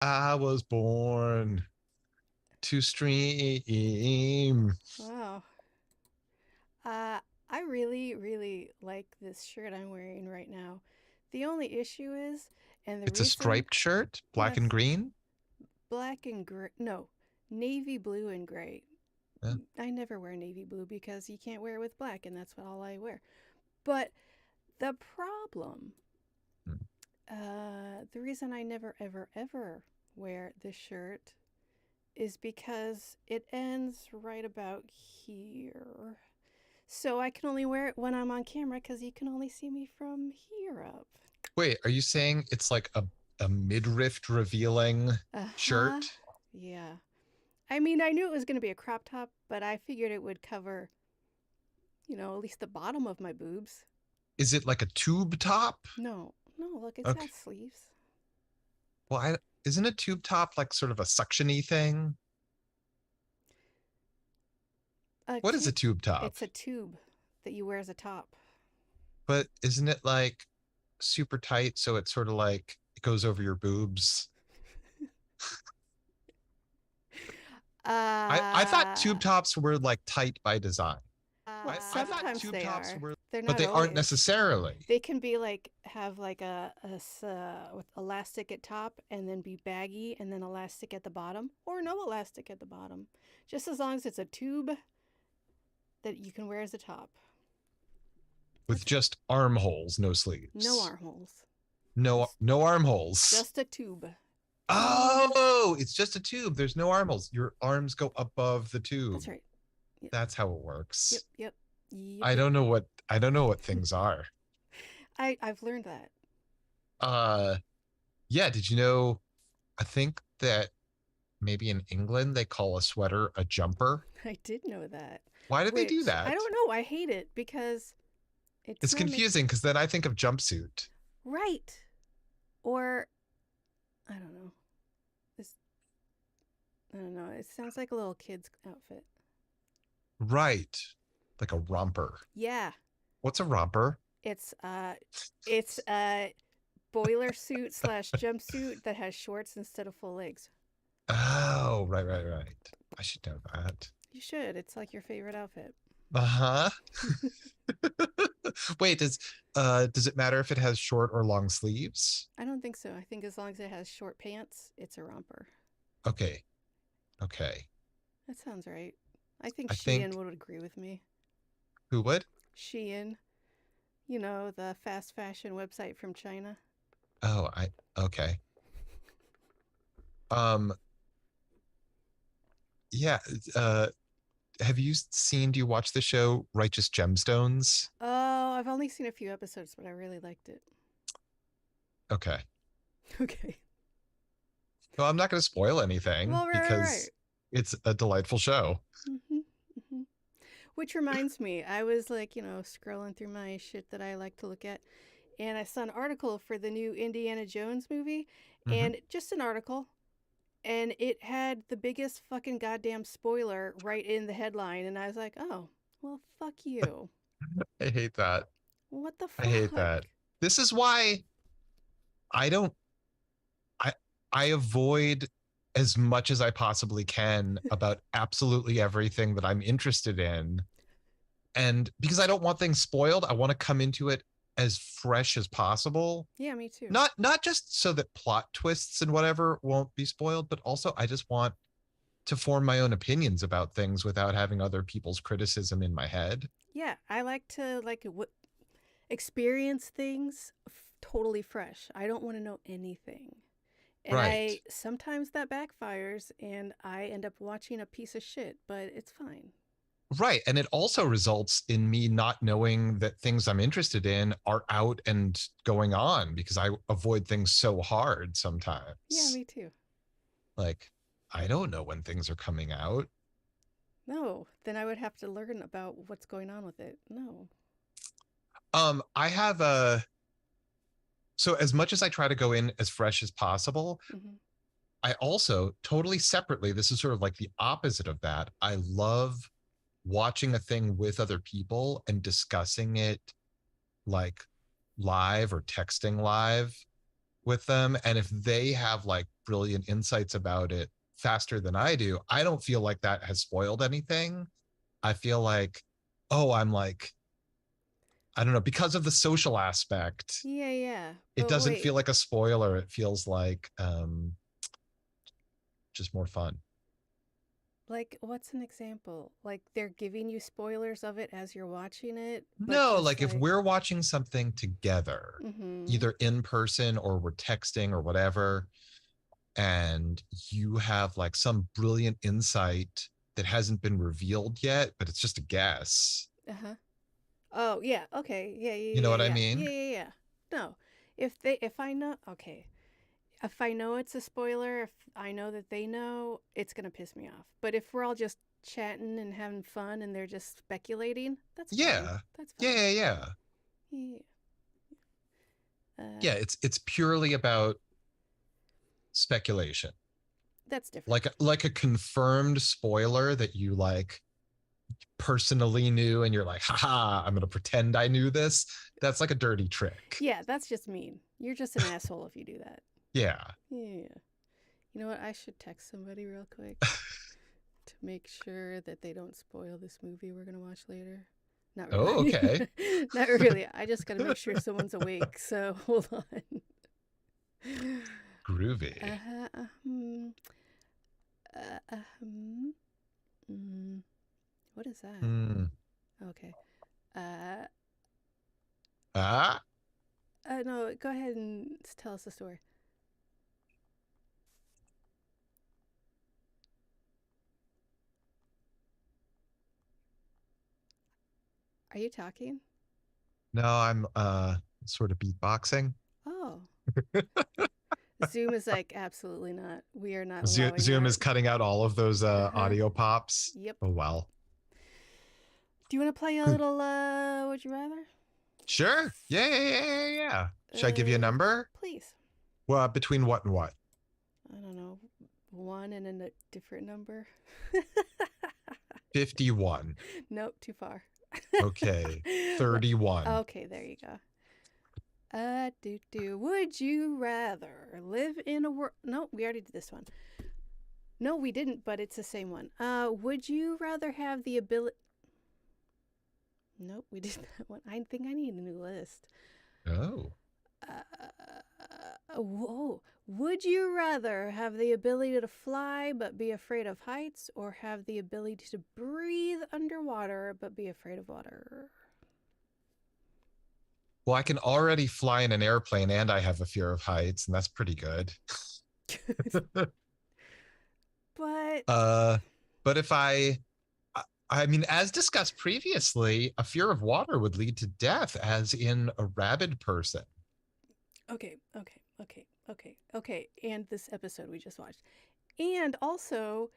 I was born to stream. Wow. Uh, I really, really like this shirt I'm wearing right now. The only issue is, and the It's a reason, striped shirt, black and yes, green. black and gray, no, navy blue and gray. Yeah. I never wear navy blue because you can't wear it with black, and that's all I wear. But the problem, Hmm. the reason I never, ever, ever wear this shirt is because it ends right about here. So I can only wear it when I'm on camera because you can only see me from here up. Wait, are you saying it's like a midriff revealing Uh huh. shirt? Yeah. I mean, I knew it was going to be a crop top, but I figured it would cover, at least the bottom of my boobs. Is it like a tube top? No, no, look, it's Okay. got sleeves. Well, isn't a tube top like sort of a suctiony thing? A What is a tube. tube top? It's a tube that you wear as a top. But isn't it like super tight so it's sort of like it goes over your boobs? I thought Uh, tube tops were like tight by design. I thought Sometimes tube they tops are. were, They're but not they aren't always. necessarily. They can be like have like with elastic at top and then be baggy and then elastic at the bottom or no elastic at the bottom. Just as long as it's a tube that you can wear as a top. With That's just armholes, no no sleeves. armholes. No, Just no armholes. just a tube. Oh, it's just a tube. There's no armholes. Your arms go above the That's tube. right. Yep. That's how it Yep, works. yep. Yep, I yep. don't know what I don't know what things are. I've learned that. Uh yeah, did you know I think that maybe in England they call a sweater a jumper? I did know that. Why did they do Which I that? don't know. I hate it because it's It's not make confusing because then I think of jumpsuit. right. Or I don't know. This I don't know. It sounds like a little kid's outfit. Right. Like a romper. Yeah, What's a romper? it's uh, it's a boiler suit slash jumpsuit that has shorts instead of full legs. Oh, right, right, right. I should know that. You should. It's like your favorite outfit. Uh-huh. Wait, does it matter if it has short or long sleeves? I don't think so. I think as long as it has short pants, it's a romper. Okay. Okay. That sounds right. I think I Shein think would agree with me. who would? Shein, the fast fashion website from China. Oh, I okay. Um yeah, uh have you seen do you watch the show Righteous Gemstones? Oh, I've only seen a few episodes, but I really liked it. Okay. Okay. Well, I'm not going to spoil anything Well, right. because it's a delightful show. Mm-hmm. Mm-hmm. Which reminds me, I was like, scrolling through my shit that I like to look at, and I saw an article for the new Indiana Jones movie, Hmm. and just an article, and it had the biggest fucking goddamn spoiler right in the headline, and I was like, oh, well, fuck you. I hate that. What the I hate fuck? that. This is why I don't I I avoid as much as I possibly can about absolutely everything that I'm interested in. And because I don't want things spoiled, I want to come into it as fresh as possible. Yeah, me too. Not just so that plot twists and whatever won't be spoiled, but also I just want to form my own opinions about things without having other people's criticism in my head. Yeah, I like to experience things totally fresh. I don't want to know anything. And Right. I sometimes that backfires and I end up watching a piece of shit, but it's fine. Right. And it also results in me not knowing that things I'm interested in are out and going on because I avoid things so hard Yeah, sometimes. me too. Like, I don't know when things are coming out. No, then I would have to learn about what's going on with it. No. I have a so as much as I try to go in as fresh as possible, Hmm. I also totally separately, this is sort of like the opposite of that. I love watching a thing with other people and discussing it like live or texting live. with them. And if they have like brilliant insights about it faster than I do, I don't feel like that has spoiled anything. I feel like, oh, I'm like, I don't know, because of the social aspect, Yeah, yeah. it But doesn't wait, feel like a spoiler. It feels like just more fun. like, what's an example? Like, they're giving you spoilers of it as you're watching it, but No, just like if like, we're watching something together, mm-hmm, either in person or we're texting or whatever, and you have like some brilliant insight that hasn't been revealed yet, but it's just a guess. uh-huh. Oh, yeah, okay, yeah, You know yeah, what I yeah, yeah, mean? yeah, yeah, yeah. No, if I know, okay, if I know it's a spoiler, if I know that they know, it's gonna piss me off. But if we're all just chatting and having fun and they're just speculating, that's fine. Yeah. That's Yeah, fine. yeah, yeah. Yeah. Yeah, it's purely about speculation. That's different. Like a confirmed spoiler that you like personally knew and you're like, haha, I'm gonna pretend I knew this. That's like a dirty trick. Yeah, that's just mean. You're just an asshole if you do that. Yeah. Yeah. You know what? I should text somebody real quick to make sure that they don't spoil this movie we're gonna watch later. Not Oh, really. okay. Not really. I just gotta make sure someone's awake. So hold on. Groovy. Uh-huh, uh-huh. Mm, what is that? Mm. Okay. Uh, Ah, no, go ahead and tell us the story. Are you talking? no, I'm sort of beatboxing. Oh. Zoom is like, absolutely not. We are not allowing Zoom that. is cutting out all of those Uh-huh. audio pops. Yep. Oh well. Do you want to play a little, would you rather? Sure. Yeah, yeah, yeah, yeah, yeah. Should I give you a number? Please. Well, between what and what? I don't know. One and a different number. 51. Nope, too far. Okay. 31. Okay, there you go. Would you rather live in a world? No, we already did this one. No, we didn't, but it's the same one. Would you rather have the ability? Nope, we did that one. I think I need a new list. Oh. Whoa. Would you rather have the ability to fly but be afraid of heights, or have the ability to breathe underwater but be afraid of water? Well, I can already fly in an airplane and I have a fear of heights, and that's pretty good. But uh, but if I mean, as discussed previously, a fear of water would lead to death, as in a rabid person. okay. And this episode we just watched. And also,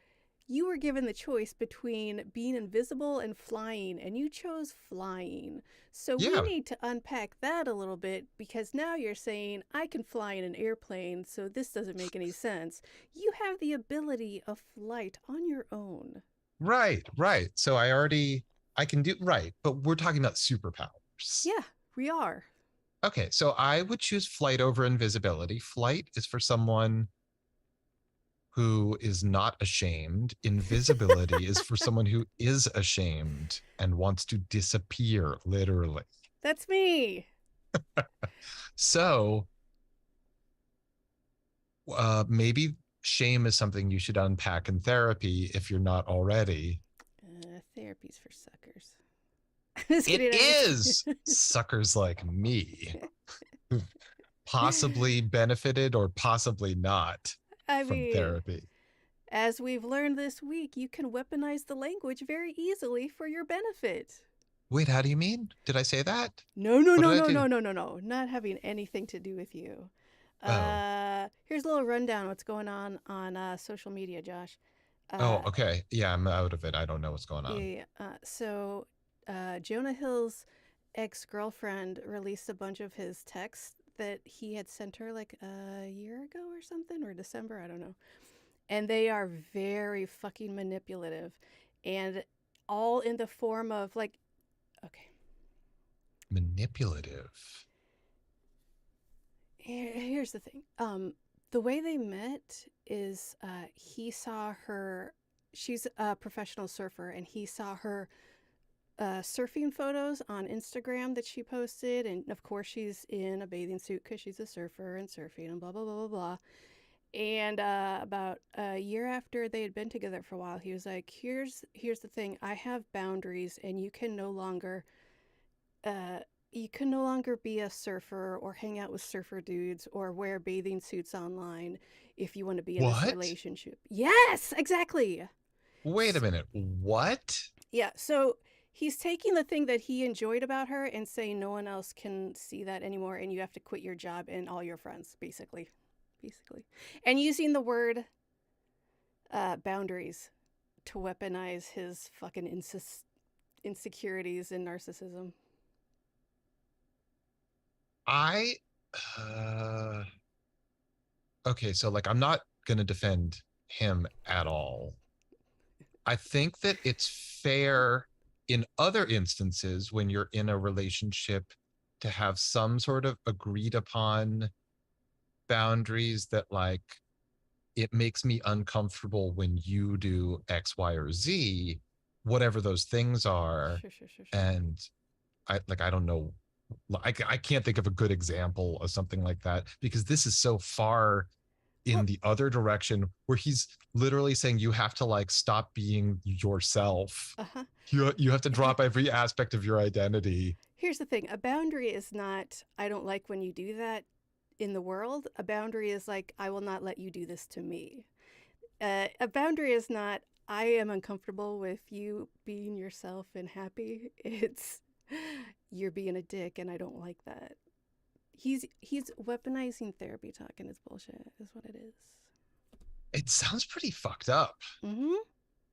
you were given the choice between being invisible and flying, and you chose flying. So we Yeah, need to unpack that a little bit, because now you're saying I can fly in an airplane, so this doesn't make any sense. You have the ability of flight on your own. right, right. So I can do right, but we're talking about superpowers. Yeah, we are. Okay, so I would choose flight over invisibility. Flight is for someone who is not ashamed. Invisibility is for someone who is ashamed and wants to disappear, literally. That's me. So maybe shame is something you should unpack in therapy if you're not already. Therapy's for suckers. Just It kidding. I'm is just suckers like me who've possibly benefited or possibly not I from mean, therapy. as we've learned this week, you can weaponize the language very easily for your benefit. Wait, how do you mean? Did I say that? No, no, What no, did I no, do? no, no, no, no. Not having anything to do with you. Oh, Here's a little rundown of what's going on social media, Josh. oh, Uh, okay. Yeah, I'm out of it. I don't know what's going yeah, on. yeah. Jonah Hill's ex-girlfriend released a bunch of his texts that he had sent her like a year ago or something, or December, I don't know. And they are very fucking manipulative, and all in the form of like, okay, Manipulative. Here's the thing. The way they met is he saw her. She's a professional surfer, and he saw her surfing photos on Instagram that she posted, and of course she's in a bathing suit because she's a surfer and surfing and blah blah blah blah blah. And about a year after they had been together for a while, he was like, "Here's the thing. I have boundaries, and uh, you can no longer be a surfer or hang out with surfer dudes or wear bathing suits online if you want to be in this What? relationship." Yes, exactly. Wait a minute. What? Yeah, so he's taking the thing that he enjoyed about her and saying no one else can see that anymore, and you have to quit your job and all your friends, basically. Basically. And using the word boundaries to weaponize his fucking insecurities and narcissism. I uh okay, so like I'm not gonna defend him at all. I think that it's fair in other instances when you're in a relationship to have some sort of agreed upon boundaries that like it makes me uncomfortable when you do X, Y, or Z, whatever those things are. Sure, sure, sure, sure. And I don't know. I can't think of a good example of something like that because this is so far in Well, the other direction where he's literally saying you have to like stop being yourself. uh huh. You have to drop every aspect of your identity. Here's the thing, a boundary is not, I don't like when you do that in the world. A boundary is like, I will not let you do this to me. A boundary is not, I am uncomfortable with you being yourself and happy. It's, you're being a dick and I don't like that. He's weaponizing therapy talk and it's bullshit, is what it is. It sounds pretty fucked up. Mm-hmm.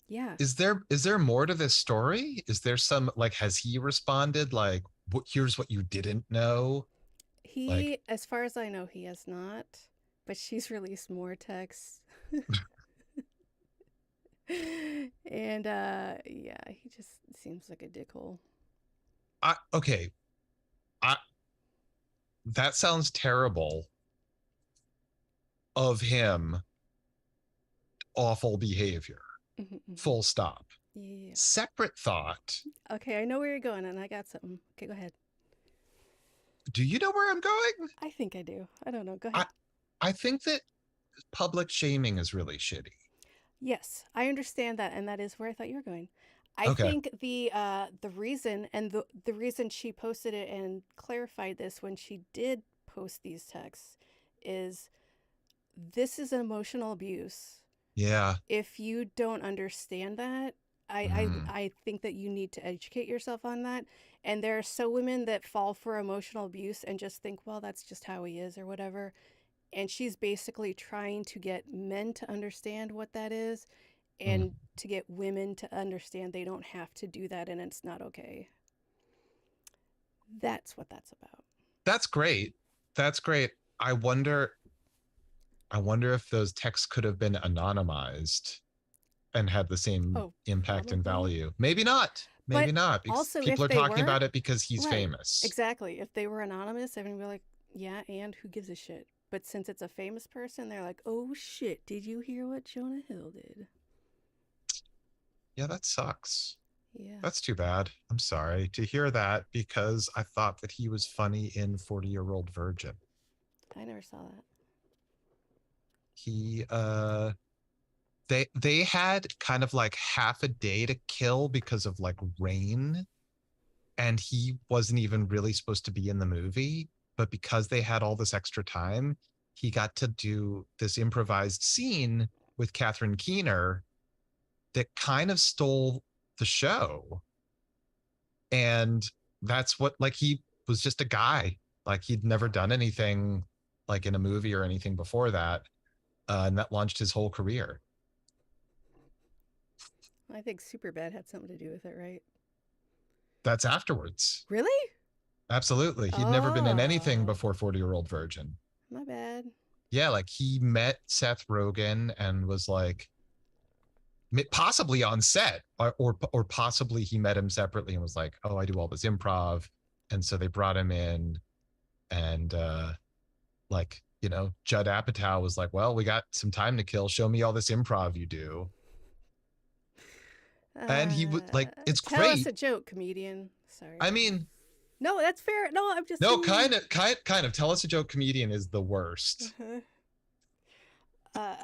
Yeah. Is there more to this story? Is there some like has he responded like here's what you didn't know? Like He, as far as I know, he has not, but she's released more texts. And yeah, he just seems like a dickhole. okay, I that sounds terrible of him. Awful behavior. Mm-hmm, mm-hmm. Full stop. Yeah. Separate thought. Okay, I know where you're going, and I got something. Okay, go ahead. Do you know where I'm going? I think I do. I don't know. Go I ahead. I think that public shaming is really shitty. Yes, I understand that, and that is where I thought you were going. I Okay. think the reason and the reason she posted it and clarified this when she did post these texts is this is an emotional abuse. Yeah. If you don't understand that, Mm, I think that you need to educate yourself on that. And there are so women that fall for emotional abuse and just think, well, that's just how he is or whatever. And she's basically trying to get men to understand what that is mm. and to get women to understand they don't have to do that and it's not okay. That's what that's about. That's great. That's great. I wonder if those texts could have been anonymized and had the same Oh, impact and probably. value. Maybe not. Maybe But not because also, people if are they talking weren't, about it because he's right, famous. exactly. If they were anonymous, everyone would be like, yeah, and who gives a shit? But since it's a famous person, they're like, oh shit, did you hear what Jonah Hill did? Yeah, that sucks. Yeah, That's too bad. I'm sorry to hear that because I thought that he was funny in 40-Year-Old Virgin. I never saw that. He they had kind of like half a day to kill because of like rain and he wasn't even really supposed to be in the movie, but because they had all this extra time, he got to do this improvised scene with Catherine Keener that kind of stole the show. And that's what like he was just a guy. Like he'd never done anything like in a movie or anything before that. And that launched his whole career. I think Superbad had something to do with it, right? That's afterwards. Really? Absolutely. He'd never been in anything Oh, before 40-Year-Old Virgin. my bad. Yeah, like he met Seth Rogen and was like possibly on set or possibly he met him separately and was like, "Oh, I do all this improv." And so they brought him in and like, Judd Apatow was like, well, we got some time to kill. Show me all this improv you do. And he would like, it's Tell us a great. joke, comedian. Sorry. I mean, No, that's fair. No, I'm just no, saying. kind of. Tell us a joke comedian is the worst. Uh-huh. Uh,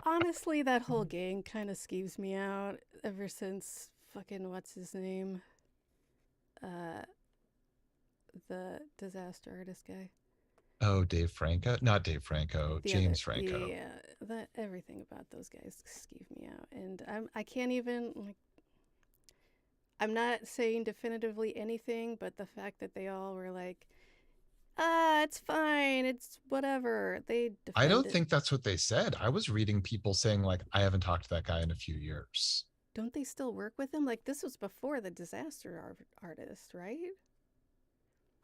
Honestly, that whole gang kind of skeeves me out ever since fucking what's his name? Uh, the disaster artist guy. Oh, Dave Franco? Not Dave Franco, The other, James Franco. yeah, that everything about those guys skeeve me out, and I can't even like. I'm not saying definitively anything, but the fact that they all were like, it's fine, it's whatever. They I don't defended. think that's what they said. I was reading people saying, like, I haven't talked to that guy in a few years. Don't they still work with him? Like this was before the artist, right?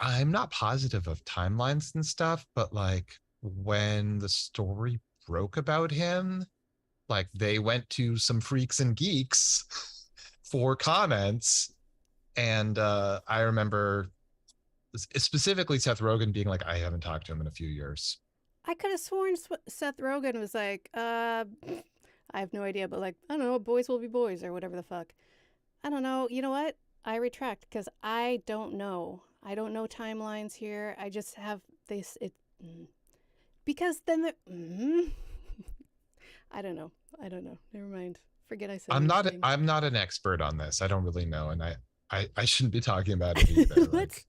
I'm not positive of timelines and stuff, but like when the story broke about him, like they went to some freaks and geeks for comments. And I remember specifically Seth Rogen being like, I haven't talked to him in a few years. I could have sworn Seth Rogen was like, I have no idea, but like, I don't know, boys will be boys or whatever the fuck. I don't know. You know what? I retract because I don't know. I don't know timelines here. I just have this. Because then I don't know. I don't know. Never mind. Forget I said anything. I'm not an expert on this. I don't really know. And I shouldn't be talking about it either. Let's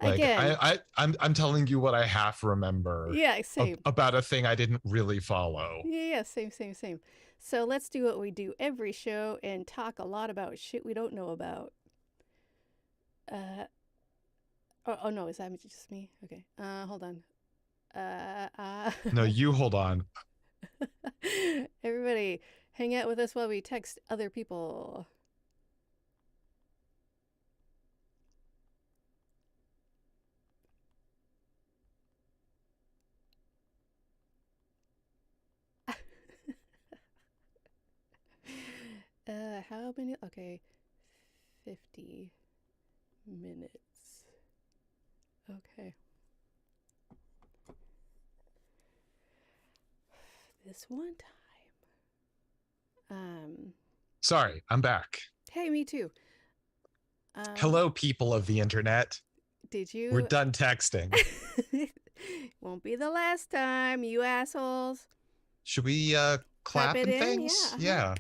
Like again. I'm telling you what I half remember Yeah, same. about a thing I didn't really follow. Yeah, same. So let's do what we do every show and talk a lot about shit we don't know about. Uh, oh no, is that just me? Okay. Hold on. Uh, uh No, you hold on. Everybody, hang out with us while we text other people. How many? Okay, 50 minutes. Okay. This one time. Sorry, I'm back. Hey, me too. Hello, people of the internet. Did We're you? done texting. Won't be the last time, you assholes. Should we Clap clap it and in? Yeah. things? Uh-huh. Yeah.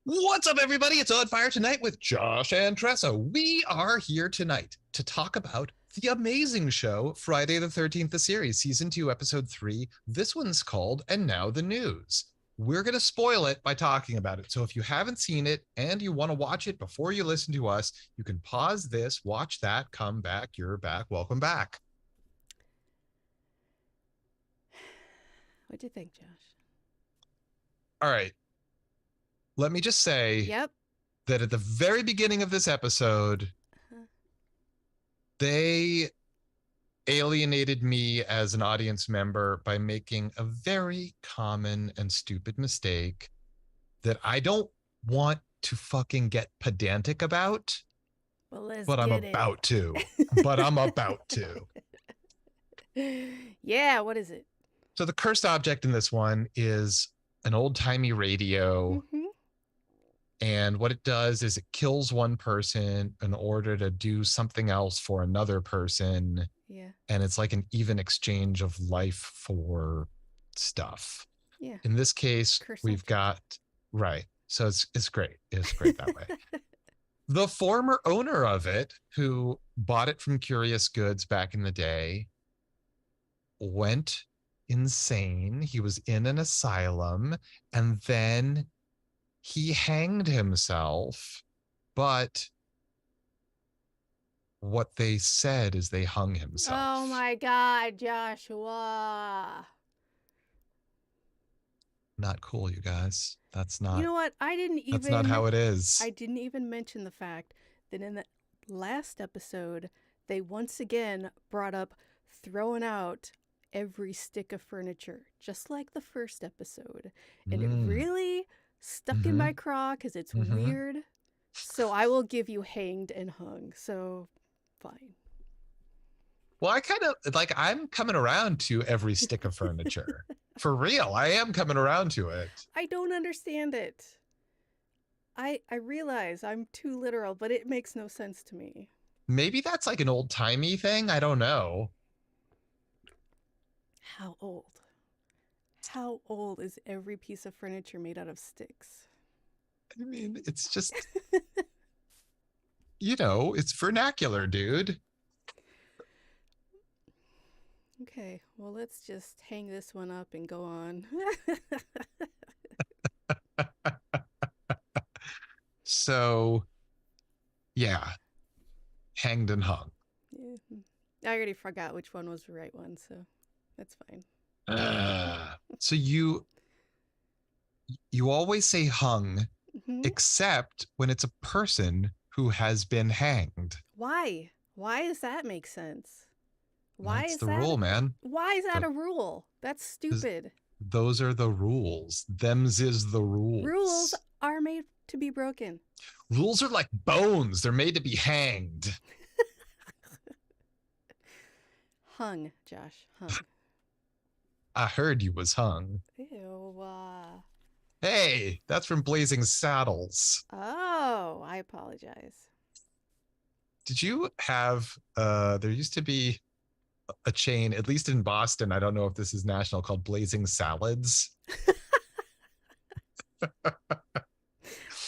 What's up, everybody? It's On Fire Tonight with Josh and Tressa. We are here tonight to talk about the amazing show, Friday the 13th, the series, season 2, episode 3. This one's called And Now the News. We're going to spoil it by talking about it. So if you haven't seen it and you want to watch it before you listen to us, you can pause this, watch that, come back. You're back. Welcome back. What'd you think, Josh? All right. Let me just say Yep. that at the very beginning of this episode, Uh-huh. they alienated me as an audience member by making a very common and stupid mistake that I don't want to fucking get pedantic about, Well, let's but I'm get it. about to. But I'm about to. Yeah, what is it? So the cursed object in this one is an old-timey radio. Mm-hmm. And what it does is it kills one person in order to do something else for another person. Yeah. And it's like an even exchange of life for stuff. Yeah. In this case, Curse we've object. got, right. So it's great. It's great that way. The former owner of it, who bought it from Curious Goods back in the day, went insane. He was in an asylum, and then he hanged himself, but what they said is they hung Oh himself. my God, Joshua. Not cool, you guys. You know what? That's not how it I is. didn't even mention the fact that in the last episode, they once again brought up throwing out every stick of furniture, just like the first episode. And it really stuck in Mm-hmm. my craw because it's Mm-hmm. weird. So I will give you hanged and hung. So Fine. Well, I kind of like, I'm coming around to every stick of furniture. For real, I am coming around to it. I don't understand it. I realize I'm too literal, but it makes no sense to me. Maybe that's like an old timey thing. I don't know. How old? How old is every piece of furniture made out of sticks? I mean, it's just, it's vernacular, dude. Okay, well, let's just hang this one up and go on. So, yeah, hanged and hung. Yeah. I already forgot which one was the right one, so that's fine. So you always say hung, Hmm. except when it's a person who has been hanged. Why? Why does that make sense? Why That's is the that? rule, man. Why is that The, a rule? That's stupid. those are the rules. Them's is the Rules rules. are made to be broken. Rules are like bones. They're made to be hanged. Hung, Josh, hung. I heard you was hung. Ew. Hey, that's from Blazing Saddles. Oh, I apologize. Did you have there used to be a chain, at least in Boston, I don't know if this is national, called Blazing Salads.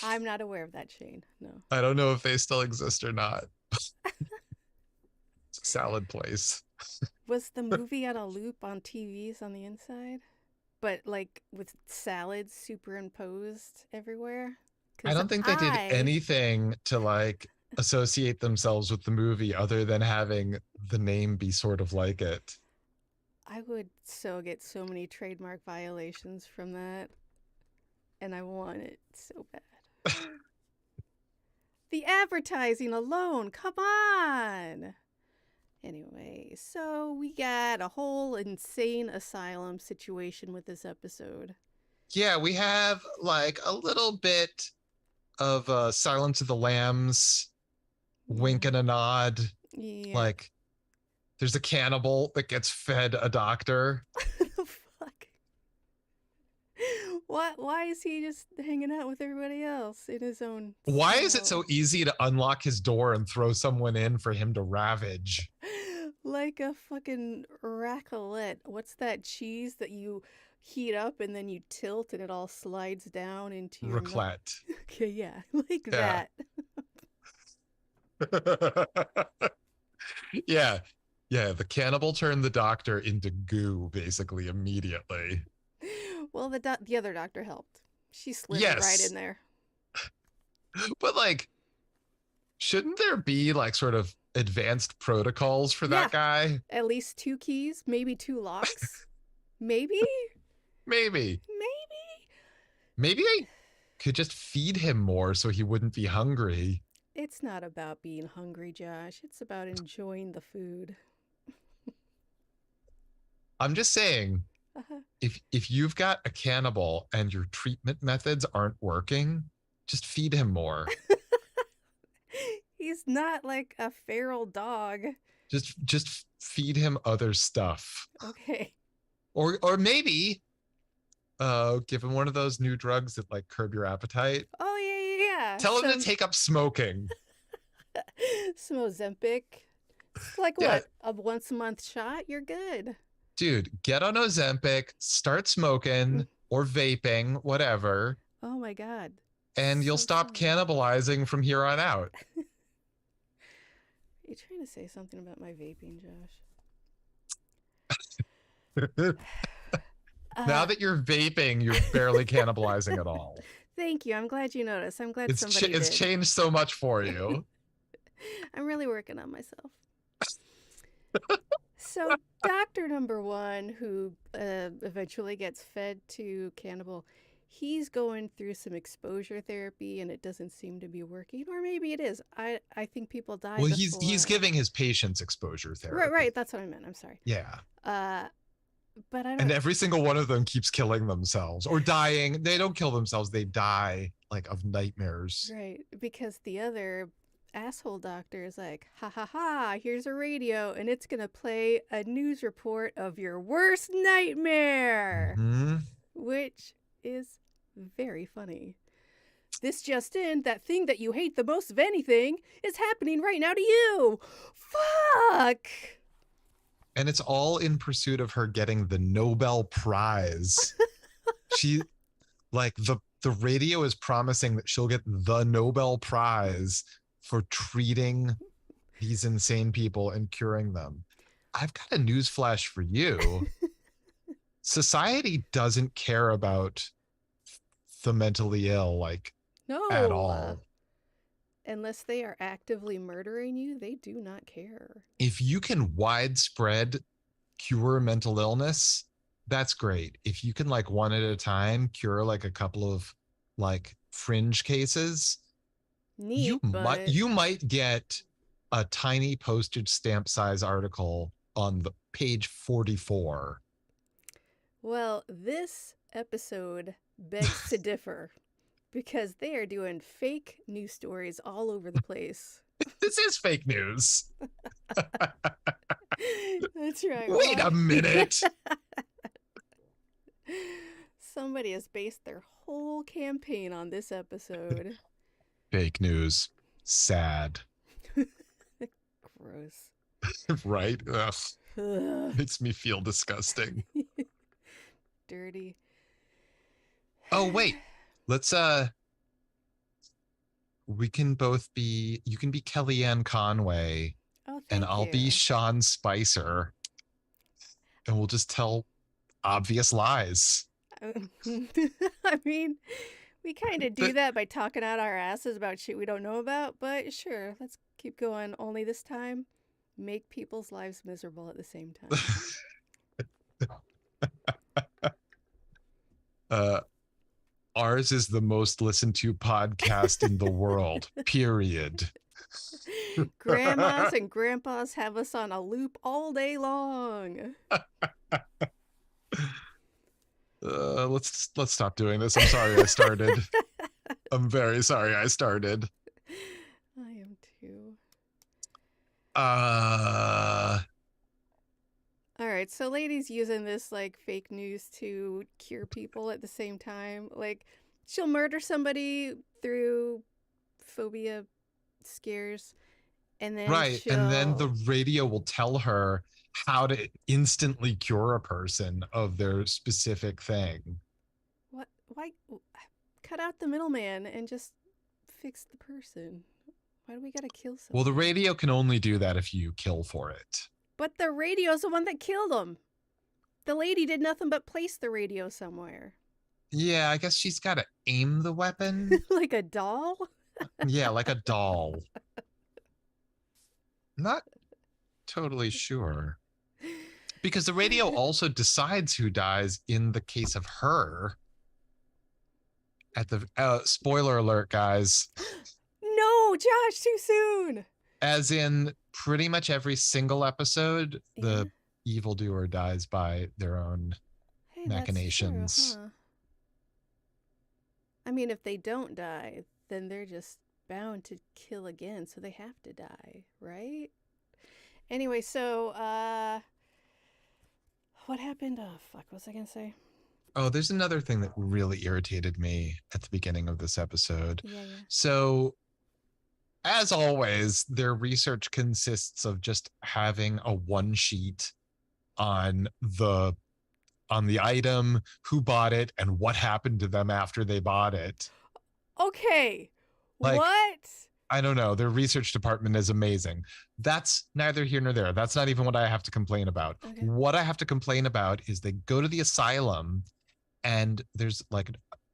I'm not aware of that chain. No. I don't know if they still exist or not. It's a salad place. Was the movie on a loop on TVs on the inside? But like with salads superimposed everywhere? I Because don't think they did anything to like associate themselves with the movie other than having the name be sort of like it. I would so get so many trademark violations from that. And I want it so bad. The advertising alone, come on! Anyway, so we got a whole insane asylum situation with this episode. Yeah, we have like a little bit of Silence of the Lambs, Yeah. wink and a nod. Yeah. Like there's a cannibal that gets fed a doctor. The fuck? Why is he just hanging out with everybody else in his own Why is it cell? so easy to unlock his door and throw someone in for him to ravage? Like a fucking raclette. What's that cheese that you heat up and then you tilt and it all slides down into your mouth? Raclette. Okay, yeah, like Yeah. that. Yeah. Yeah. The cannibal turned the doctor into goo basically immediately. Well, the other doctor helped. She slid right in Yes. there. But like, shouldn't there be like sort of advanced protocols for Yeah, that guy? at least two keys, maybe two locks. Maybe? Maybe. Maybe? Maybe I could just feed him more so he wouldn't be hungry. It's not about being hungry, Josh. It's about enjoying the food. I'm just saying, Uh-huh. if you've got a cannibal and your treatment methods aren't working, just feed him more. He's not like a feral dog. Just feed him other stuff. Okay. Or maybe give him one of those new drugs that like curb your appetite. Oh yeah, yeah, yeah. Tell him to take up smoking. Some Ozempic. It's like Yeah, what? A once a month shot? You're good. dude, get on Ozempic, start smoking or vaping, whatever, Oh my god. and you'll So stop sad. cannibalizing from here on out. Are you trying to say something about my vaping, Josh? Now that you're vaping, you're barely cannibalizing at all. Thank you. I'm glad you noticed. I'm glad somebody It's did. changed so much for you. I'm really working on myself. So, doctor number one, who eventually gets fed to Cannibal, he's going through some exposure therapy, and it doesn't seem to be working, or maybe it is. I think people die Well, before. he's giving his patients exposure therapy. Right. That's what I meant. I'm sorry. Yeah. But I don't. And every single one of them keeps killing themselves or dying. They don't kill themselves, they die like of nightmares. Right, because the other asshole doctor is like, ha ha ha, here's a radio, and it's gonna play a news report of your worst nightmare, Mm-hmm. which is very funny. This just in, that thing that you hate the most of anything is happening right now to you. Fuck! And it's all in pursuit of her getting the Nobel Prize. She like the radio is promising that she'll get the Nobel Prize for treating these insane people and curing them. I've got a news flash for you. Society doesn't care about the mentally ill like at No! all. Unless they are actively murdering you, they do not care. If you can widespread cure mental illness, that's great. If you can like one at a time cure like a couple of like fringe cases, Neat, but you might get a tiny postage stamp size article on the page 44. well, this episode begs to differ because they are doing fake news stories all over the place. This is fake news. That's right. Wait a minute. Somebody has based their whole campaign on this episode. Fake news. Sad. Gross. Right? Ugh. Ugh. Makes me feel disgusting. Dirty. Oh, wait. Let's we can both be, you can be Kellyanne Conway Oh, thank and I'll you. be Sean Spicer. And we'll just tell obvious lies. I mean, we kind of do that by talking out our asses about shit we don't know about, but sure, let's keep going. Only this time, make people's lives miserable at the same time. Ours is the most listened to podcast in the world, period. Grandmas and grandpas have us on a loop all day long. Let's stop doing this. I'm sorry I started. I'm very sorry I started. I am too. All right, so ladies using this like fake news to cure people at the same time. Like she'll murder somebody through phobia scares, and then right. she'll... And then the radio will tell her how to instantly cure a person of their specific thing. What? Why? Cut out the middleman and just fix the person. Why do we gotta kill someone? Well, the radio can only do that if you kill for it. But the radio's the one that killed him. The lady did nothing but place the radio somewhere. Yeah, I guess she's got to aim the weapon. Like a doll? Yeah, like a doll. Not totally sure. Because the radio also decides who dies in the case of her. At the spoiler alert, guys. No, Josh, too soon. As in pretty much every single episode, the evildoer dies by their own machinations. That's true, huh? I mean, if they don't die, then they're just bound to kill again, so they have to die, right? Anyway, so what happened? Oh, fuck, what was I gonna say? Oh, there's another thing that really irritated me at the beginning of this episode. Yeah. So, as always, their research consists of just having a one sheet on the item, who bought it, and what happened to them after they bought it. Okay. Like, what? I don't know. Their research department is amazing. That's neither here nor there. That's not even what I have to complain about. Okay. What I have to complain about is they go to the asylum and there's like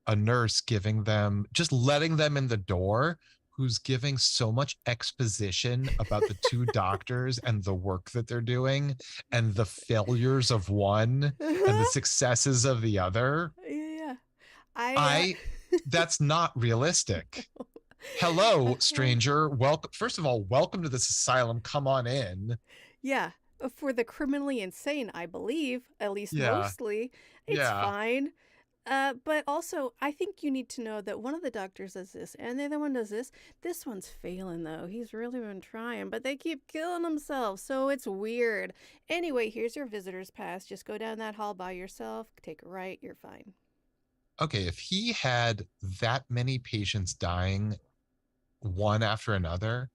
a nurse giving them, just letting them in the door, who's giving so much exposition about the two doctors and the work that they're doing and the failures of one and the successes of the other. Yeah. That's not realistic. Hello, stranger. Welcome. First of all, welcome to this asylum. Come on in. Yeah. For the criminally insane, I believe, at least mostly, it's fine. But also, I think you need to know that one of the doctors does this, and the other one does this. This one's failing, though. He's really been trying, but they keep killing themselves, so it's weird. Anyway, here's your visitor's pass. Just go down that hall by yourself, take a right, you're fine. Okay, if he had that many patients dying one after another,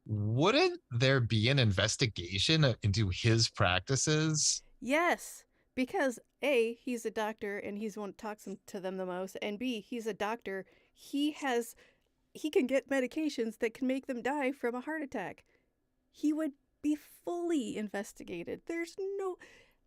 wouldn't there be an investigation into his practices? Yes, because A, he's a doctor and he's the one that talks to them the most, and B, he's a doctor. He has he can get medications that can make them die from a heart attack. He would be fully investigated. There's no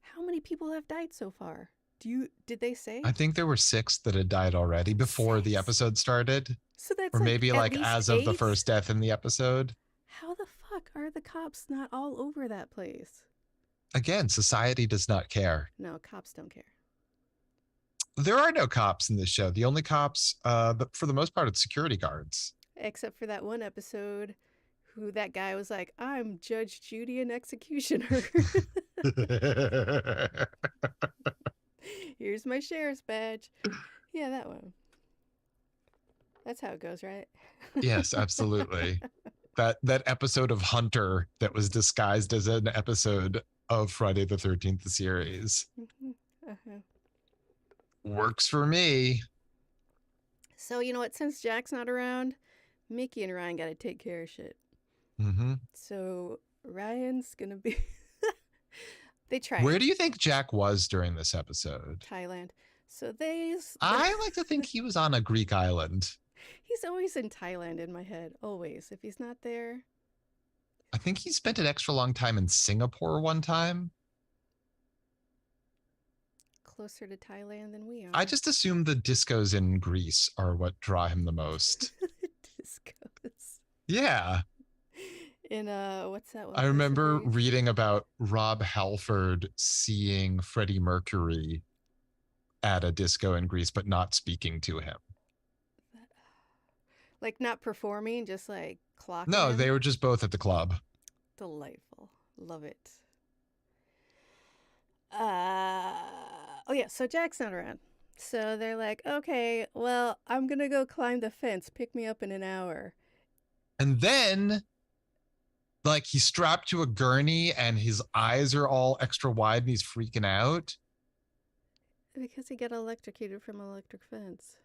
how many people have died so far? Did they I say? think there were 6 that had died already before the Six. episode started, So that's or like maybe at like least as of the 8? first death in the episode. How the fuck are the cops not all over that place? Again, society does not care. No, cops don't care. There are no cops in this show. The only cops, but for the most part, it's security guards. Except for that one episode who that guy was like, I'm Judge Judy and executioner. Here's my sheriff's badge. Yeah, that one. That's how it goes, right? Yes, absolutely. That episode of Hunter that was disguised as an episode of Friday the 13th, the series. Uh-huh. Works for me. So, you know what? Since Jack's not around, Mickey and Ryan got to take care of shit. Mm-hmm. So, Ryan's going to be. They tried. Where do you think Jack was during this episode? Thailand. So, they. I like to think he was on a Greek island. He's always in Thailand in my head. Always. If he's not there. I think he spent an extra long time in Singapore one time. Closer to Thailand than we are. I just assume the discos in Greece are what draw him the most. Discos. Yeah. In what's that one? I remember reading about Rob Halford seeing Freddie Mercury at a disco in Greece, but not speaking to him. Like not performing, just like clocking. No, they were just both at the club. Delightful. Love it. Oh yeah, so Jack's not around. So they're like, okay, well, I'm gonna go climb the fence. Pick me up in an hour. And then, like, he's strapped to a gurney and his eyes are all extra wide and he's freaking out. Because he got electrocuted from an electric fence.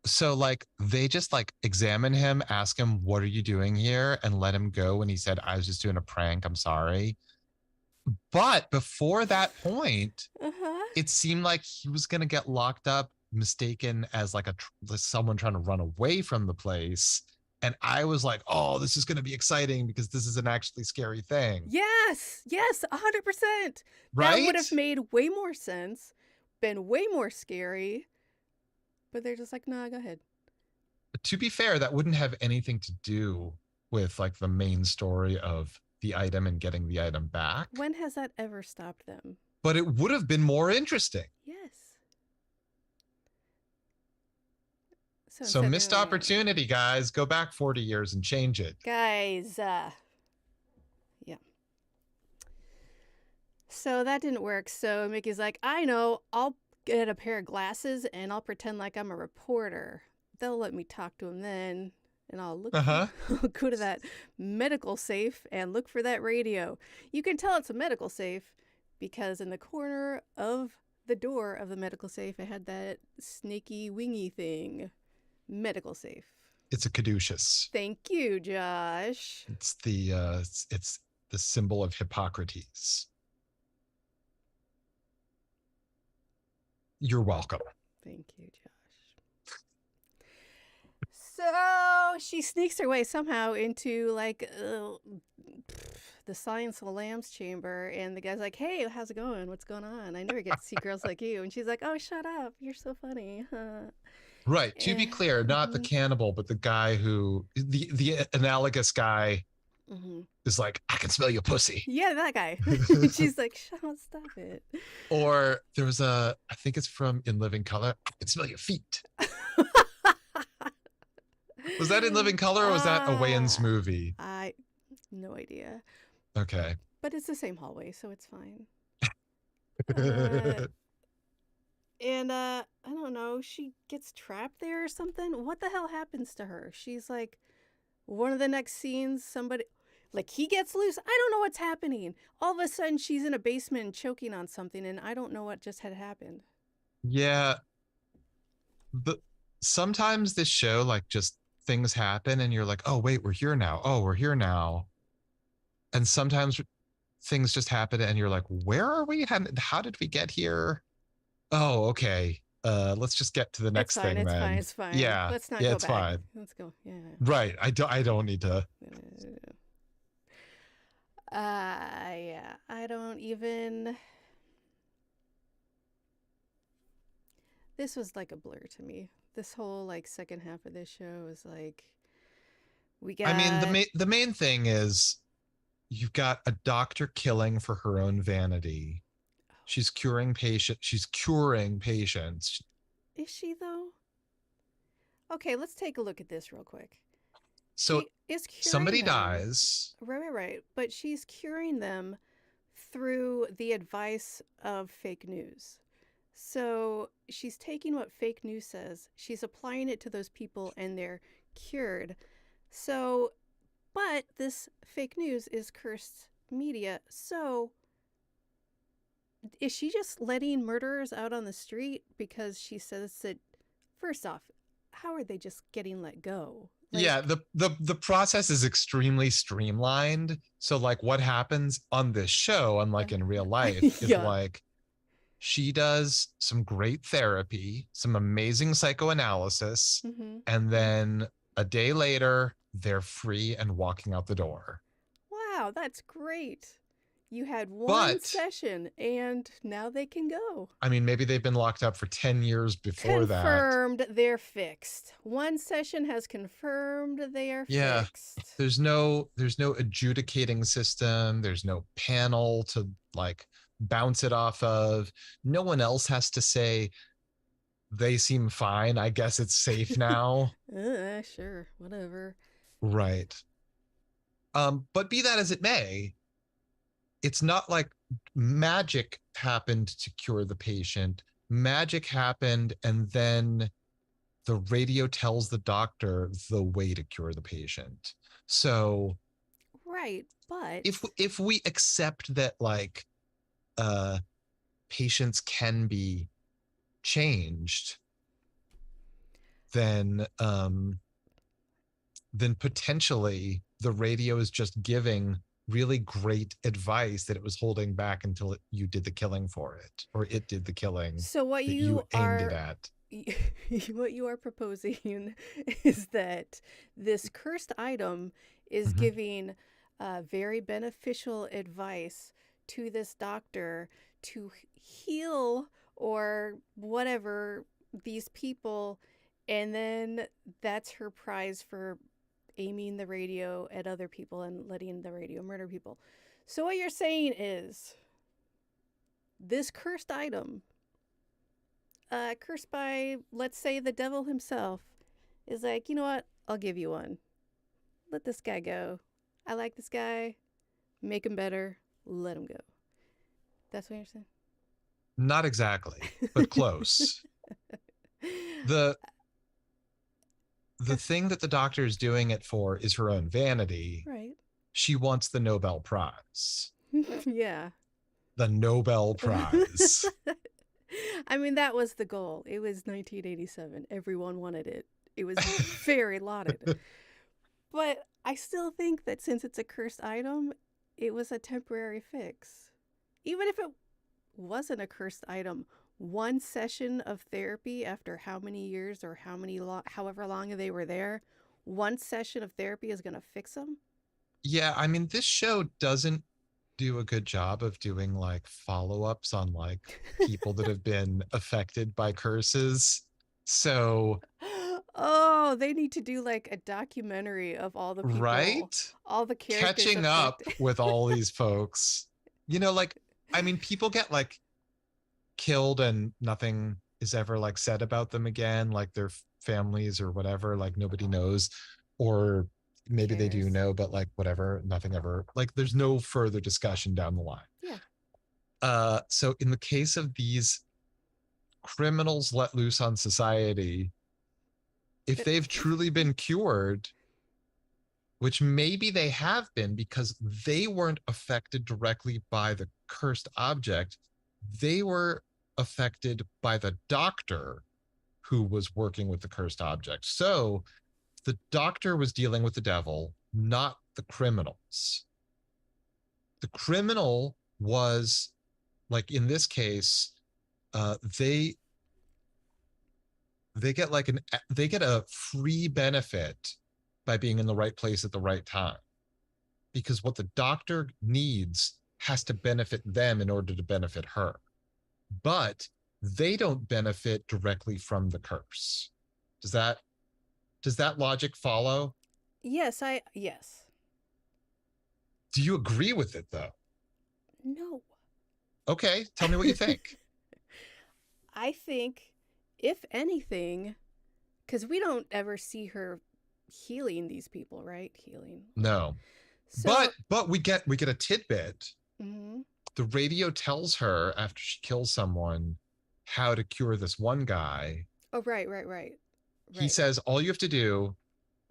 So, like, they just like examine him, ask him, what are you doing here? And let him go when he said, I was just doing a prank. I'm sorry. But before that point, it seemed like he was going to get locked up, mistaken as like someone trying to run away from the place. And I was like, oh, this is going to be exciting because this is an actually scary thing. Yes, 100%. Right? That would have made way more sense, been way more scary. But they're just like, nah, go ahead. To be fair, that wouldn't have anything to do with like the main story of the item and getting the item back. When has that ever stopped them? But it would have been more interesting. Yes. So missed opportunity, guys. Go back 40 years and change it. Guys, yeah. So that didn't work. So Mickey's like, I know, I'll get a pair of glasses and I'll pretend like I'm a reporter. They'll let me talk to him then. And I'll look I'll go to that medical safe and look for that radio. You can tell it's a medical safe because in the corner of the door of the medical safe, it had that snaky wingy thing. Medical safe. It's a caduceus. Thank you, Josh. It's the symbol of Hippocrates. You're welcome. Thank you, Josh. So she sneaks her way somehow into like the Science of the Lambs chamber, and the guy's like, "Hey, how's it going? What's going on? I never get to see girls like you." And she's like, "Oh, shut up! You're so funny." Right. To be clear, not the cannibal, but the guy who the analogous guy is like, I can smell your pussy. Yeah, that guy. She's like, shut up, stop it. Or there was I think it's from In Living Color. I can smell your feet. Was that In Living Color or was that a Wayans movie? No idea. Okay. But it's the same hallway, so it's fine. And I don't know, she gets trapped there or something. What the hell happens to her? She's like, one of the next scenes, somebody, like, he gets loose. I don't know what's happening. All of a sudden, she's in a basement choking on something, and I don't know what just had happened. Yeah, the sometimes this show like just things happen and you're like, oh wait, we're here now. Oh, we're here now. And sometimes things just happen and you're like, where are we? How did we get here? Oh, okay. Let's just get to the It's next fine. thing It's fine. then. It's fine. Yeah, Let's not yeah, go it's back. fine. Let's go. Yeah. Right. I don't need to. Yeah. I don't even. This was like a blur to me. This whole like second half of this show was like we I mean, got. the main thing is you've got a doctor killing for her own vanity. She's curing patients. Is she though? Okay, let's take a look at this real quick. So She is curing somebody them. dies. Right. But she's curing them through the advice of fake news. So she's taking what fake news says, she's applying it to those people, and they're cured. So, but this fake news is cursed media. So, is she just letting murderers out on the street because she says that, first off, how are they just getting let go? Yeah, Like, the process is extremely streamlined. So like what happens on this show, unlike in real life, is yeah. like she does some great therapy, some amazing psychoanalysis, Mm-hmm. and then a day later, they're free and walking out the door. Wow, that's great. You had one But session and now they can go. I mean, maybe they've been locked up for 10 years before that. Confirmed they're fixed. One session has confirmed they are Yeah. fixed. There's no adjudicating system, there's no panel to like bounce it off of. No one else has to say they seem fine. I guess it's safe now. Sure, whatever. Right. But be that as it may, it's not like magic happened to cure the patient. Magic happened, and then the radio tells the doctor the way to cure the patient. So Right, but if we accept that like uh patients can be changed, then then potentially the radio is just giving really great advice that it was holding back until you did the killing for it, or it did the killing so what that you you aimed it are at. what you are proposing is that this cursed item is Mm-hmm. giving very beneficial advice to this doctor to heal or whatever these people, and then that's her prize for aiming the radio at other people and letting the radio murder people. So what you're saying is this cursed item, cursed by, let's say, the devil himself, is like, you know what? I'll give you one. Let this guy go. I like this guy. Make him better. Let him go. That's what you're saying? Not exactly, but close. the the thing that the doctor is doing it for is her own vanity. Right. She wants the Nobel Prize. Yeah. The Nobel Prize. I mean, that was the goal. It was 1987. Everyone wanted it. It was very lauded. But I still think that since it's a cursed item, it was a temporary fix. Even if it wasn't a cursed item, one session of therapy after how many years or however long they were there, one session of therapy is going to fix them. Yeah, I mean, this show doesn't do a good job of doing like follow-ups on like people that have been affected by curses. So, Oh, they need to do like a documentary of all the people, right? all the characters Catching up affected. with all these folks. Like I mean, people get like killed and nothing is ever like said about them again, like their families or whatever, like nobody knows, or Who maybe they do cares? know, but like whatever, nothing ever, like there's no further discussion down the line. Yeah. So in the case of these criminals let loose on society, if they've truly been cured, which maybe they have been because they weren't affected directly by the cursed object, they were affected by the doctor who was working with the cursed object. So the doctor was dealing with the devil, not the criminals. The criminal was, like in this case, uh, they they get like an they get a free benefit by being in the right place at the right time, because what the doctor needs has to benefit them in order to benefit her, but they don't benefit directly from the curse. Does that logic follow? Yes. Do you agree with it though? No. Okay, tell me what you think. I think, if anything, because we don't ever see her healing these people, right? Healing, whatever. No, So, we get a tidbit. mhm. The radio tells her after she kills someone how to cure this one guy. Oh, right. He Right. says all you have to do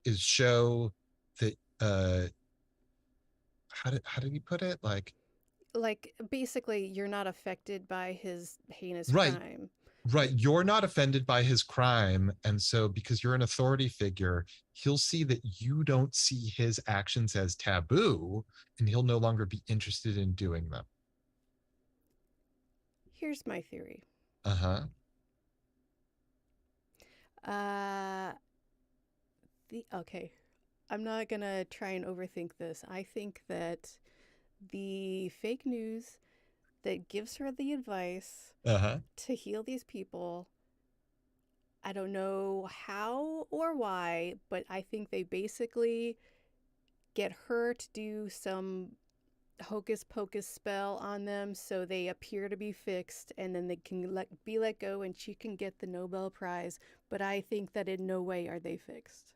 is show that how did he put it? Like, Like, basically, you're not affected by his heinous right, crime. right, you're not offended by his crime, and so because you're an authority figure, he'll see that you don't see his actions as taboo, and he'll no longer be interested in doing them. Here's my theory. Uh-huh. Uh, okay. I'm not gonna try and overthink this. I think that the fake news that gives her the advice Uh-huh. to heal these people, I don't know how or why, but I think they basically get her to do some hocus pocus spell on them so they appear to be fixed, and then they can be let go and she can get the Nobel Prize. But I think that in no way are they fixed.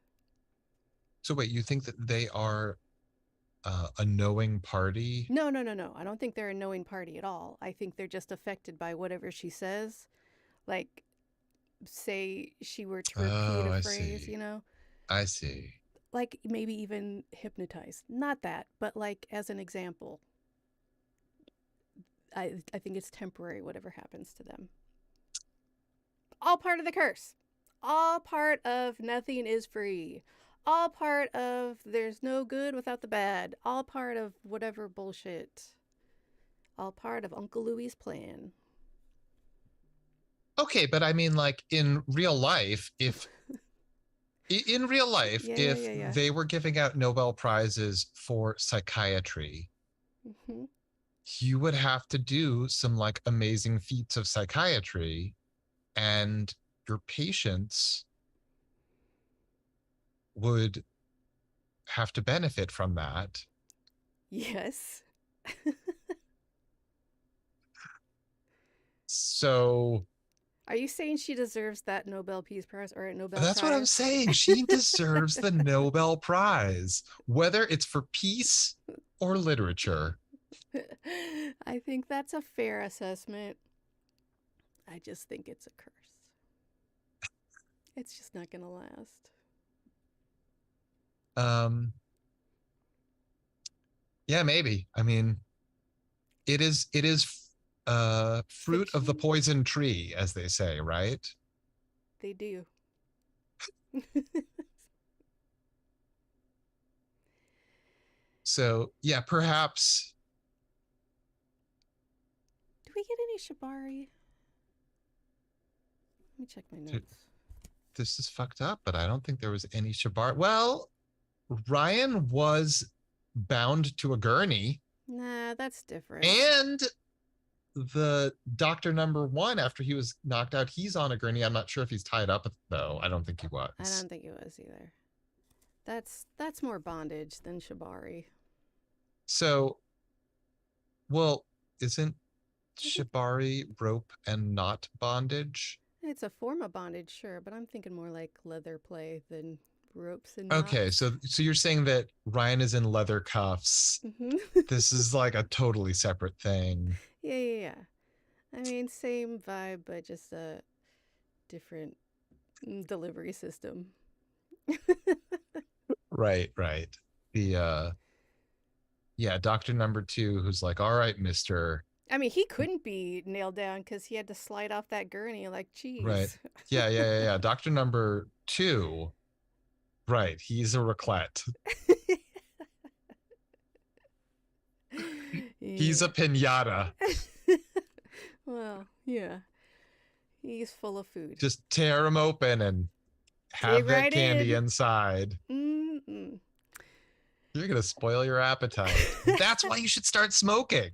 So wait, you think that they are a knowing party? No. I don't think they're a knowing party at all. I think they're just affected by whatever she says. Like, say she were to repeat Oh, a I phrase, see. I see. like maybe even hypnotized. Not that, but like as an example, I think it's temporary, whatever happens to them. All part of the curse. All part of nothing is free. All part of there's no good without the bad. All part of whatever bullshit. All part of Uncle Louie's plan. Okay, but I mean, like in real life, if Yeah. they were giving out Nobel Prizes for psychiatry, Mm-hmm. you would have to do some like amazing feats of psychiatry, and your patients would have to benefit from that. Yes. So Are you saying she deserves that Nobel Peace Prize or a Nobel that's what I'm Prize? saying. She deserves the Nobel Prize, whether it's for peace or literature. I think that's a fair assessment. I just think it's a curse. It's just not going to last. Um, yeah, maybe. I mean, it is fruit of the Fiction? poison tree, as they say, right? They do. So yeah, perhaps Do we get any Shibari? Let me check my notes. this is fucked up, but I don't think there was any Shabar. Well, Ryan was bound to a gurney, Nah, that's different. and the doctor number one, after he was knocked out, he's on a gurney. I'm not sure if he's tied up though. I don't think he I was. don't think it was either. That's more bondage than Shibari. So, well, isn't I think Shibari rope and not bondage? it's a form of bondage, sure, but I'm thinking more like leather play than ropes and Okay, knots. so you're saying that Ryan is in leather cuffs. Mm-hmm. This is like a totally separate thing. Yeah. I mean, same vibe, but just a different delivery system. Right, right. The yeah, Doctor Number Two, who's like, all right, Mister. I mean, he couldn't be nailed down because he had to slide off that gurney like Right. cheese. Yeah. Doctor Number Two. Right. He's a raclette. He's Yeah. a pinata. Well, yeah. He's full of food. Just tear him open and Dig have that right candy in. inside. Mm-mm. You're going to spoil your appetite. That's why you should start smoking.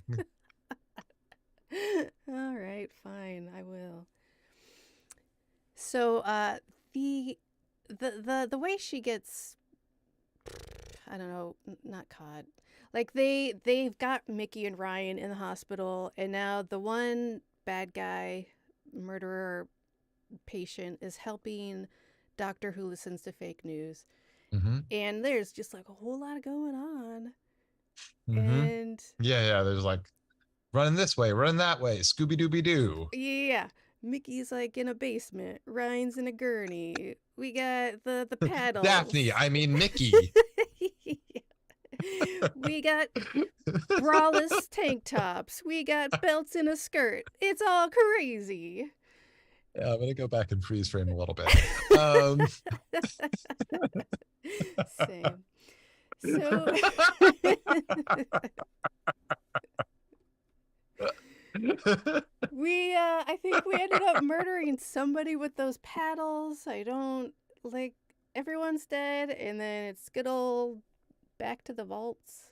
All right, fine. I will. So, the the way she gets, I don't know, not caught. Like they've got Mickey and Ryan in the hospital, and now the one bad guy, murderer patient is helping doctor who listens to fake news. Mm-hmm. And there's just like a whole lot going on. Mm-hmm. And Yeah. There's like running this way, running that way, Scooby Dooby Doo. yeah, Mickey's like in a basement, Ryan's in a gurney. We got the paddles. Daphne, I mean Mickey. We got braless tank tops. We got belts in a skirt. It's all crazy. Yeah, I'm gonna go back and freeze frame a little bit. Um, Same. So we I think we ended up murdering somebody with those paddles. I don't like everyone's dead and then it's good old back to the vaults.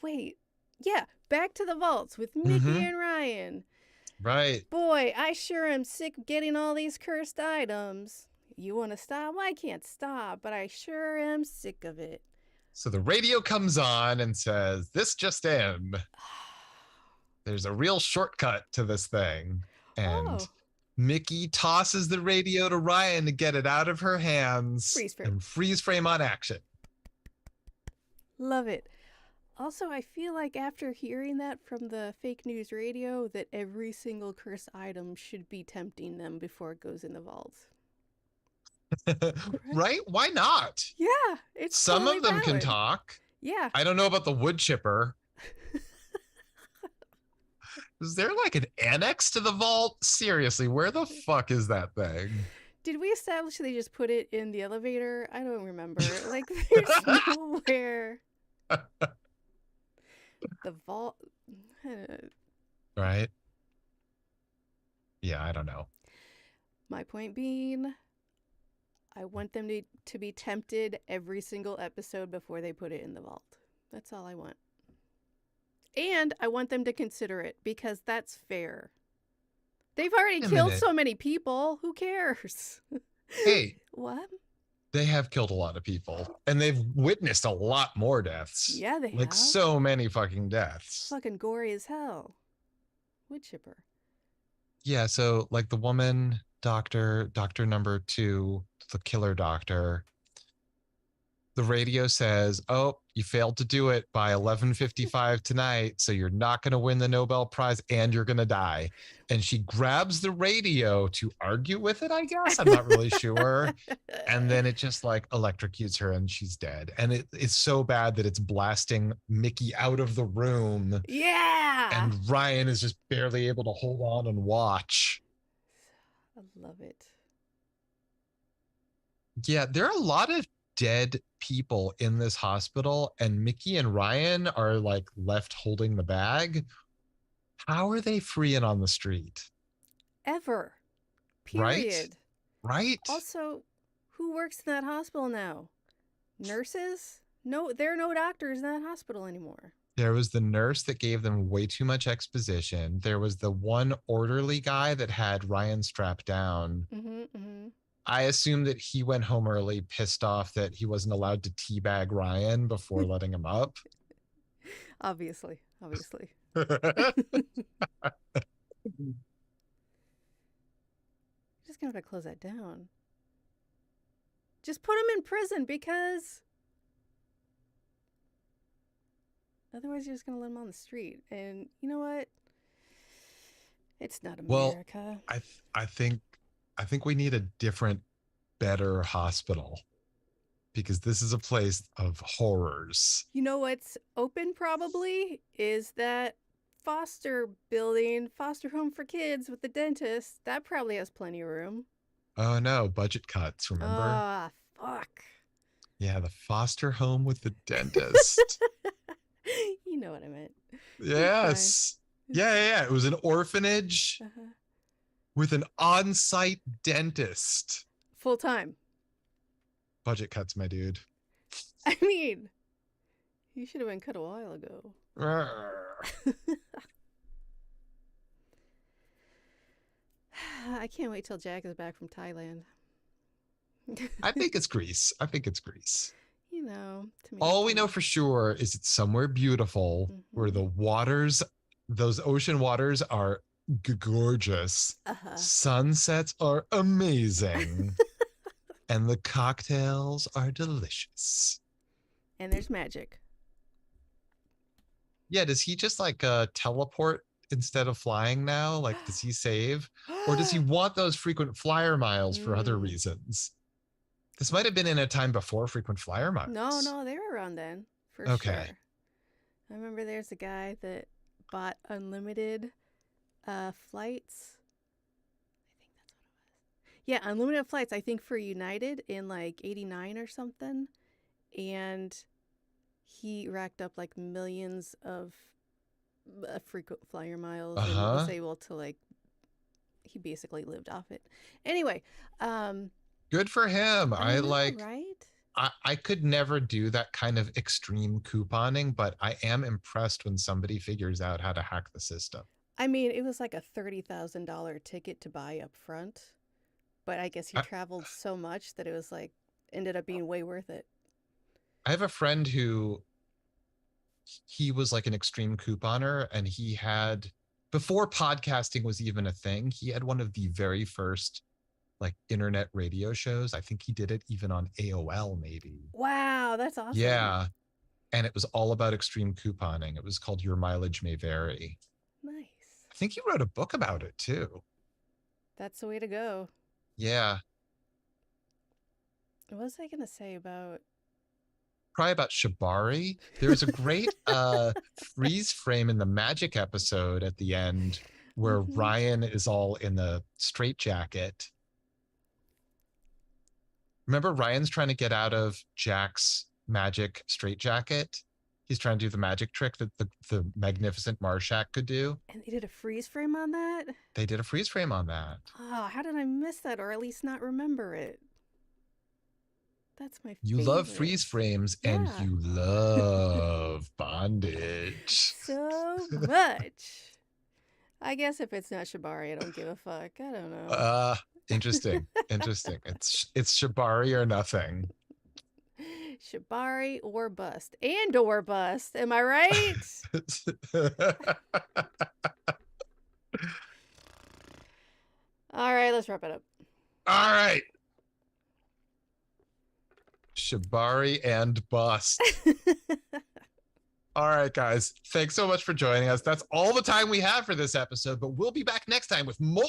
Wait. Yeah, back to the vaults with Mickey mm-hmm. and Ryan. Right. Boy, I sure am sick of getting all these cursed items. You want to stop? Well, I can't stop, but I sure am sick of it. So the radio comes on and says, "This just in. There's a real shortcut to this thing." And Oh, Mickey tosses the radio to Ryan to get it out of her hands freeze frame. and freeze frame on action. Love it. Also, I feel like after hearing that from the fake news radio, that every single cursed item should be tempting them before it goes in the vault. Right? Right? Why not? Yeah, it's Some totally of them can valid. talk. Yeah. I don't know about the wood chipper. Is there like an annex to the vault? Seriously, where the fuck is that thing? Did we establish they just put it in the elevator? I don't remember. Like, there's nowhere. The vault. Right? Yeah, I don't know. My point being, I want them to be tempted every single episode before they put it in the vault. That's all I want. And I want them to consider it because that's fair. They've already killed so many people. Who cares? Hey. What? They have killed a lot of people and they've witnessed a lot more deaths. Yeah, they like have. so many fucking deaths. Fucking gory as hell. Wood chipper. Yeah, so like the woman doctor Number Two, the killer doctor, the radio says, "Oh, you failed to do it by 11:55 tonight, so you're not going to win the Nobel Prize and you're going to die." And she grabs the radio to argue with it, I guess. I'm not really sure. And then it just like electrocutes her and she's dead. And it's so bad that it's blasting Mickey out of the room. Yeah. And Ryan is just barely able to hold on and watch. I love it. Yeah, there are a lot of dead people in this hospital and Mickey and Ryan are like left holding the bag. How are they free and on the street? Ever. Period. Right? Also, who works in that hospital now? Nurses? No, there are no doctors in that hospital anymore. There was the nurse that gave them way too much exposition. There was the one orderly guy that had Ryan strapped down. I assume that he went home early, pissed off that he wasn't allowed to teabag Ryan before letting him up. Obviously. Just gonna have to close that down. Just put him in prison because Otherwise, you're just gonna let them on the street. And you know what? It's not Well, America. I th- I think I think we need a different, better hospital because this is a place of horrors. You know what's open probably is that foster building, foster home for kids with the dentist. That probably has plenty of room. Oh no, budget cuts, remember? Ah, fuck. Yeah, the foster home with the dentist. You know what I meant. It's fine. Yes. It's Yeah. It was an orphanage uh-huh. with an on-site dentist. Full time. Budget cuts, my dude. I mean, you should have been cut a while ago. I can't wait till Jack is back from Thailand. I think it's Greece. I think it's Greece. You know, tomato, All we know tomato. for sure is it's somewhere beautiful where Mm-hmm. the waters, those ocean waters are gorgeous. Uh-huh. Sunsets are amazing. And the cocktails are delicious. And there's magic. Yeah, does he just like teleport instead of flying now? Like, does he save? Or does he want those frequent flyer miles for other Mm. reasons? This might have been in a time before frequent flyer No, miles. no, they were around then, for Okay. sure. I remember there's a guy that bought unlimited flights. I think that's what it was. Yeah, unlimited flights, I think for United in like 89 or something. And he racked up like millions of frequent flyer miles and was Uh-huh. able to like he basically lived off it. Anyway, Good for him. I I know, like right? I could never do that kind of extreme couponing, but I am impressed when somebody figures out how to hack the system. I mean, it was like a $30,000 ticket to buy up front, but I guess he I, traveled so much that it was like ended up being way worth it. I have a friend who he was like an extreme couponer and he had before podcasting was even a thing, he had one of the very first like internet radio shows. I think he did it even on AOL maybe. Wow, that's awesome. Yeah, and it was all about extreme couponing. It was called Your Mileage May Vary. Nice. I think he wrote a book about it too. That's the way to go. Yeah, What was I going to say about probably about Shibari. There's a great freeze frame in the Magic episode at the end where Mhm. Ryan is all in the straitjacket. Remember, Ryan's trying to get out of Jack's magic straitjacket. He's trying to do the magic trick that the magnificent Marshak could do. And they did a freeze frame on that? They did a freeze frame on that. Oh, how did I miss that or at least not remember it? That's my You love favorite. freeze frames and Yeah. you love bondage. So much. I guess if it's not Shibari, I don't give a fuck. I don't know. Interesting. Interesting. It's Shibari or nothing. Shibari or bust. And or bust. Am I right? All right, let's wrap it up. All right. Shibari and bust. All right, guys. Thanks so much for joining us. That's all the time we have for this episode, but we'll be back next time with more